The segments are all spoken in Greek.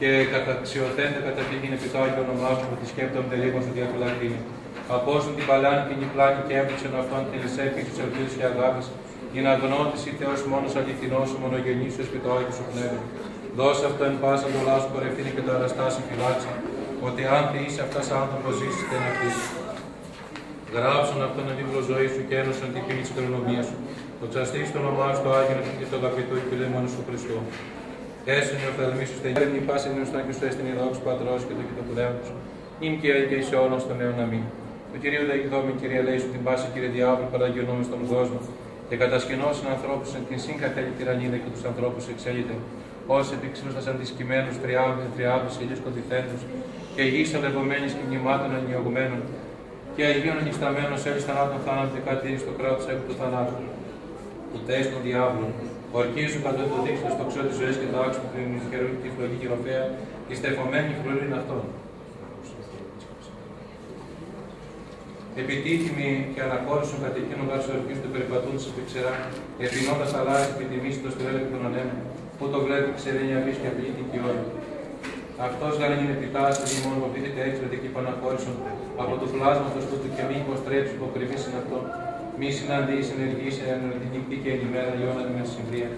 και καταξιωθέντε καταφύγην επί το Άγιο όνομά σου, ότι σκέπτομαι τελίγων σου διακολακρίνη. Απόσουν την παλάνη, την υπλάνη και έμπληξεν αυτόν την ελισέπη του ελπίδου και αγάπη, για να γνώτηση Θεός μόνος αληθινός σου, μονογενής σου επί το Άγιο σου πνεύμα. Δώσε αυτό εν πάσα το λάσο κορευθύνη και το αναστάσει φυλάξει, ότι αν είσαι αυτά άνθρωπο ζήσει και να πει. Γράψον αυτόν τον βίβλο ζωή σου και ένωσαν την πύλη τη κληρονομία σου. Το ξαστή στο όνομά σου, το Άγιο και το αγαπητό και λέμονο σου Χριστό. Έσαι ο οφθαλμί σου στενιάρη, η πάση γνωστά και σου έστεινε η δόξη Πατρό και το κοινό πνεύμα σου. Νυν και σε όλων στον αιώνα αμήν. Του κυρίου Δαγιδόμη, κυρία λέει σου την πάση, κύριε Διάβολη, παραγγελνούμε στον κόσμο και κατασκηνώσουν ανθρώπου εν την συγκατέλη τυραννίδα και του ανθρώπου εξέλιτε. Όσοι επίξυνουσαν αντισκημένου, τριάδου, ηλίου κοντιθέντου και γη αλευωμένη και μνημάτων ανιωγμένων και Αγίων ανισταμένων σε έλυσαν άτομο θάνατο και κάτι στο κράτο έκου του θανάτου. Του τέστ των διάβλων, ορκίζουν κατά το δείξιο στο ξώ τη ζωή και το άξιο του χερού και τη φλογή γυροφαία, η στεφωμένη φλουρήν αυτών. Επιτίθυμοι και αναχώρησαν κατ' εκείνον γαρσορκίου του περιπατούνται σε ξερά, επινώντα αλλάζει και τιμήσει το στρέλεπι των ανέμων, που το βλέπει ξερένια βρει και απλήτη και όλη. Αυτό γαρ είναι επιτάσσει, ή μόνο πείτε έξω και παναχώρησαν από το πλάσματο του και μη υποστρέψει που κρυβεί σε αυτό. Μη συναντήσει, ενεργήσει, ενεργητική και ενημέρα, λιώνατε με συμβρία.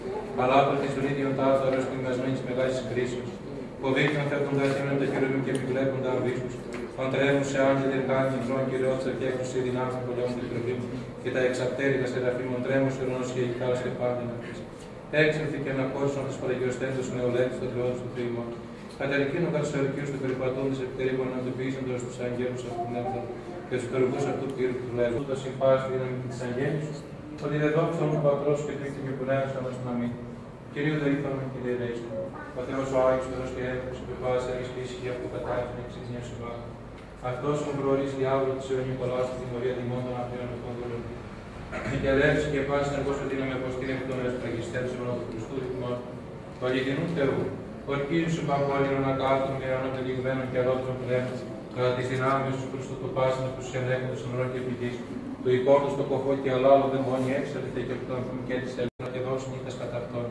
Αλλά από τη ζωή διοντάζω αρρώ του μοιασμένη μεγάλη κρίσεω. Φοβήθηκαν φεύγοντα εκείνον τα χειρουργούν και επιβλέποντα αμβίσου. Παντρεύουν σε άγγελοι εργάνοι, μικρών κυριότητα και έκρουση δυνάμει των πολέμων του χειρουργείου και τα εξαπτέρικα σεραφείμων τρέμουν σε ουρανό και γυκάρα και πάντα να πει. Έξελθε και αναχώρησαν του παραγιωστέντε νεολαίου των τριών του Θεού. Καταρρικίνων καρσορικίου του περιπατώντε επιτελείγων αντιποιήσαντο του αγγέλου αυτού πνεύμα και του χειρουργού αυτού κύριου του λέγου. Το συμπάσχει δύναμη τη αγγέλου, ότι δεν δόξα μου πατρό και τρίτη και πνεύμα σαν να μην. Κυρίου δεν ήρθαμε και δεν ρέξτε. Ο Θεό ο Άγιο Θεό και έφτασε και πάσα αριστήσει για αυτό κατάφερε να εξηγήσει σου βάθο. Αυτό ο προορίζει διάβολο τη αιωνίου πολλά στη τιμωρία τιμών των απειών των δούλων. Και ελεύθερη και πάση συνεργώ σου δύναμη από την εκ των εσπραγιστών του Χριστού ρυθμών του αληθινού Θεού. Ορκίζουν σου παγκόσμιο να κάθουν με αναπελιγμένων και αλότρων πνεύμα, κατά τι δυνάμει του Χριστού του πάση να του ελέγχουν των ουρών και πηγή, του εικόνου στο κοφό και αλλάλο δαιμόνι έξελθε και από τον και τη ελεύθερη και δώσει νύχτα κατά αυτόν.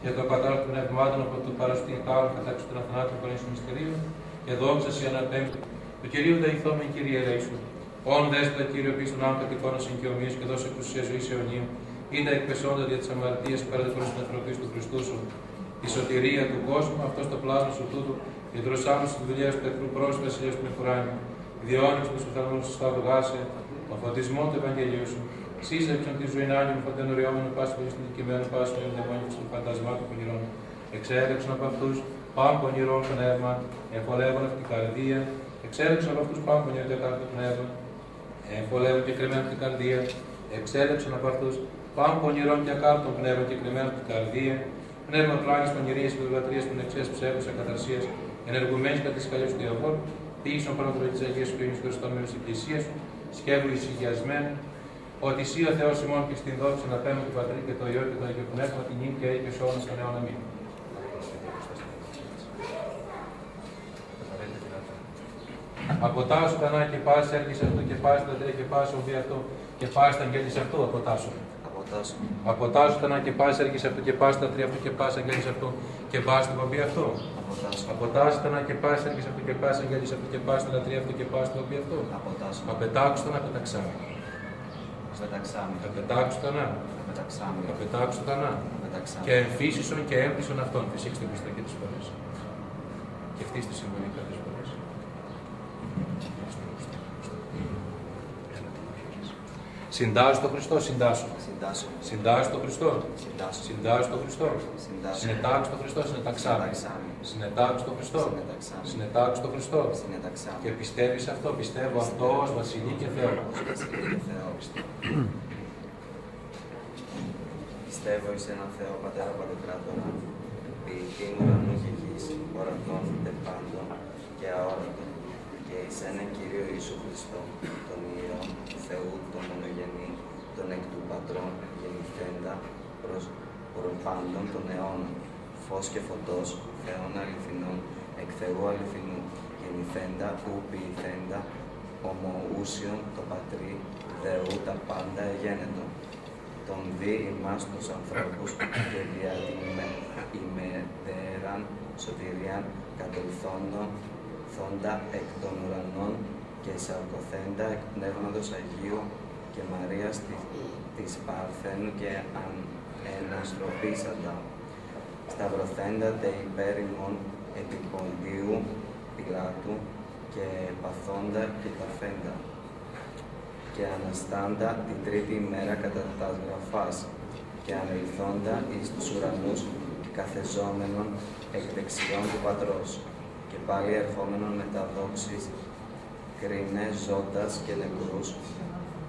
Για το κατάλληλο των πνευμάτων από το παραστήν κάρον κατά των αθανάτων των μυστηρίων και δόξα σε αναπέμπτη. Του κυρίου δεηθόμεν, κύριε ελέησου. Όν δέσποτα κύριο πίστων άμκα και εικόνα εγκαιομία και δώσε εξουσία ζωή αιωνίου. Είδα εκπεσόντα για τι αμαρτίε πέρα προ την ανθρωπή του Χριστού σου. Η σωτηρία του κόσμου, αυτό το πλάσμα σου τούτου, η δροσάμου τη δουλειά του εχθρού πρόσφαση ω την Ουράνιο. Διόνυξ του ουθανού σου στα αυγάσε, ο φωτισμό του Ευαγγελίου σου. Σύζεψαν τη ζωή άνιμου φωτενουριόμενου πάση πολύ στην δικημένο πάση του δαιμόνιου του φαντασμάτου πονηρών. Εξέλεξαν από αυτού πάνω πονηρών πνεύμα, εφολεύουν αυτή την καρδία. Εξέλεξαν από αυτού πάνω πονηρών τετάρτου πνεύμα, εφολεύουν και κρυμμένου την καρδία. Εξέλεξαν από αυτού πάνω πονηρών και ακάρτων πνεύμα και κρυμμένου την καρδία. Πνεύμα πλάγη πονηρία και δουλατρία των εξέ ψεύδου ακαταρσία, ενεργουμένη κατά τη καλή του διαβόλου, πήγησαν πάνω από τη Αγία σου και ο Χριστό μέρο τη Εκκλησία σου, σκεύου εισηγιασμένου. Ότι εσύ ο Θεός ημών και στην δόξη να παίρνω του Πατρί και το Υιό και το Αγίο Πνεύμα, την νύχη και έγινε σε όλους τον αιώνα μήνυ. Αποτάσου τα να και πάση έρχεσαι αυτό και πάση τα τρία και πάση οβεί αυτό και πάση τα αγγέλης αυτού. Αποτάσου. Αποτάσου τα να και πάση έρχεσαι αυτό και πάση τα τρία αυτό και πάση αγγέλης αυτού και πάση το οβεί αυτό. Αποτάσου τα να και πάση έρχεσαι αυτό και πάση αγγέλης αυτό και πάση τα τρία αυτό και πάση το οβεί αυτό. Απετάξου τα να πεταξάμε. Απετάξου τα να. Απετάξου τα να. Και εμφύσισον και έμπισον αυτόν. Φυσήξτε πιστά και τις φορές. Και αυτή τη συμβολή κάποιες φορές. Συντάσου το Χριστό, συντάσου. Συντάσου το Χριστό. Συντάσου το Χριστό. Συνετάξου το Χριστό, συνεταξάμε. Συνετάξου το Χριστό. Συνετάξου το Χριστό. Και πιστεύεις αυτό, πιστεύω αυτός Βασιλεί και Θεό. Πιστεύω εις έναν Θεό Πατέρα Παντοκράτορα, ποιητή ουρανού και γης, ορατών τε πάντων και αόρατων, και εις έναν Κύριο Ιησού Χριστό, τον Υιόν του Θεού, τον μονογενή, τον εκ του Πατρών γεννηθέντα προς προπάντων των αιώνων, φως και φωτός, Θεών αληθινών, εκ Θεού αληθινού, γεννηθέντα, ου ποιηθέντα, ομοούσιον το Πατρί, Δεού τα πάντα εγένετο. τον δι ημάς τους ανθρώπους και δια την ημεδέραν σωτηρίαν κατελθόντα εκ των ουρανών και εισαρκωθέντα εκ Πνεύματος Αγίου και Μαρίας της Παρθένου και εναστροπήσαντα. Σταυρωθέντα τε υπέρ ημών επί Ποντίου Πιλάτου και παθόντα και παθέντα. Και αναστάντα την τρίτη ημέρα κατά τας γραφάς και ανελθόντα εις τους ουρανούς καθεζόμενον εκ δεξιών του Πατρός και πάλι ερχόμενον με τα δόξης κρίνε ζώντας και νεκρούς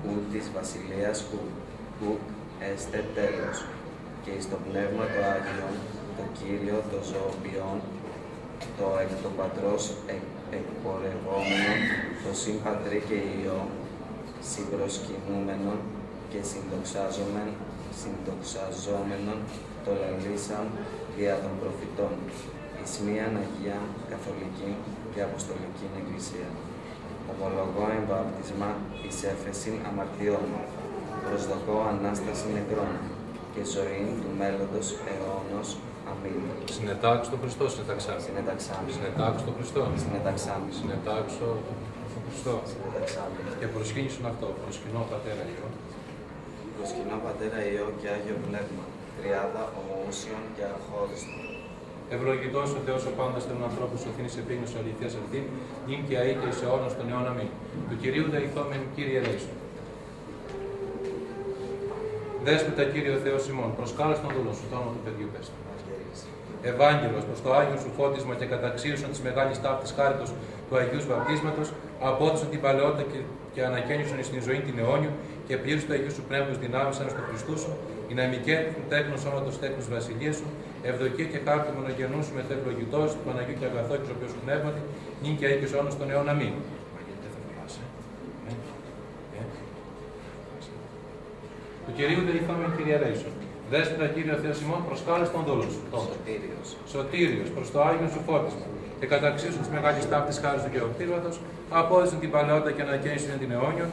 ου της βασιλείας ου έστε τέλος και εις το Πνεύμα το Άγιον το Κύριο το ζωοποιόν το εκ το Πατρός εκπορευόμενον το συν Πατρί και Υιό συμπροσκυνούμενον και συνδοξαζόμενον το λαλήσαν δια των προφητών εις μίαν Αγία Καθολική και Αποστολική Εκκλησία. Ομολογώ εμβάπτισμα εις έφεσιν αμαρτιών, προσδοκώ Ανάσταση νεκρών και ζωήν του μέλλοντος αιώνος. Αμήν. Συνετάξω τον Χριστό, συνεταξάμι. Συνεταξάμι. Συνετάξω τον Χριστό. Συνεταξάμι. Συνετάξω τον Χριστό. Συνεταξάμι. Και προσκύνησον αυτό. Προσκυνώ Πατέρα Υιό. Προσκυνώ Πατέρα Υιό και Άγιο Πνεύμα. Τριάδα ομοούσιον και αχώριστον. Ευλογητός ο Θεός ο πάντας των ανθρώπων σωθήνης επίγνωση αληθείας ευθύν, νυν και αεί και εις αιώνας των αιών. Αμήν. Του Κυρίου δεηθόμεν, Κύριε ελέησον. Δέσποτα Κύριε ο Θεός ημών, προσκάλεσαι τον δούλο σου, το όνομα του παιδιού πέστη. Ευάγγελος προς το Άγιο σου φώτισμα και καταξίωσον της μεγάλης ταύτης χάριτος του Αγίου Βαπτίσματος, απόδωσον την παλαιότητα και ανακαίνισον εις την ζωή την αιώνιο και πλήρους του Αγίου σου Πνεύματος δυνάμεσαν στο Χριστού σου, η ναμικέτη του τέκνος σώματος τέκνος βασιλείας σου, ευδοκία και χάρτη μονογενού σου μεθευλογητός του Παναγίου και αγαθό και ζωοποιός σου πνεύματι, νυν και αεί και αιώνας των αιών. Αμήν. Του Κυρίου δεηθόμεν, Κύριε ελέησον. Δέσποτα Κύριε ο Θεός ημών, προσκάλεσαι τον δούλο σου. Σωτήριος προς το Άγιο σου φώτισμα και καταξίωσον της μεγάλης ταύτης χάρης του Γεωκτήματος, απόδωσον την παλαιότητα και ανακαίνισον την αιώνιον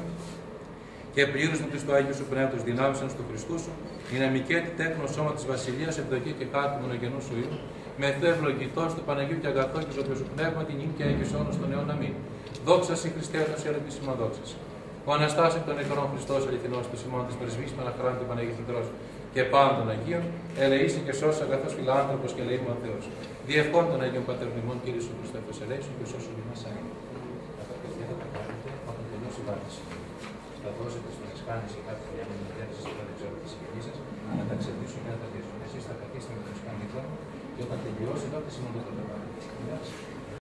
και πλήρωσαν της του Άγιου σου Πνεύματος δυνάμεσαν στο Χριστού σου, η ναμικέτη τέκνο σώμα της Βασιλείας, ευδοκία και χάρτη μονογενού σου Υιού, με Θεό ευλογητός του Παναγίου και αγαθό και ζωοποιός σου Πνεύμα, την νυν και αεί και αιώνας των αιών. Αμήν. Δόξα σοι Χριστέ, έτος ερετήσιμο δόξα. Ο Αναστάς εκ των νεκρών Χριστός αληθινός του ημών της πρεσβείας των αχράντων του Παναγίου Μητρός και πάντων Αγίων, ελεήσει και σώσει αγαθός φιλάνθρωπος και ελεήμων Θεός. Διευκόν των Αγίων Πατέρων ημών, Κύριε σου Χριστέ, ελέησον και σώσον ημάς. Αμήν. Τα παιδιά θα τα κάνετε όταν τελειώσει η βάρδηση. Θα δώσετε στον Ισχάνη σε κάθε χρόνο με την διάθεση στον εξώπη της συγγενής σας, να τα ξεδίσουν και να τα διέσουν. Εσείς θα καθίσετε με τον Ισχάνη και όταν τελειώσει, τότε συμμετέχετε.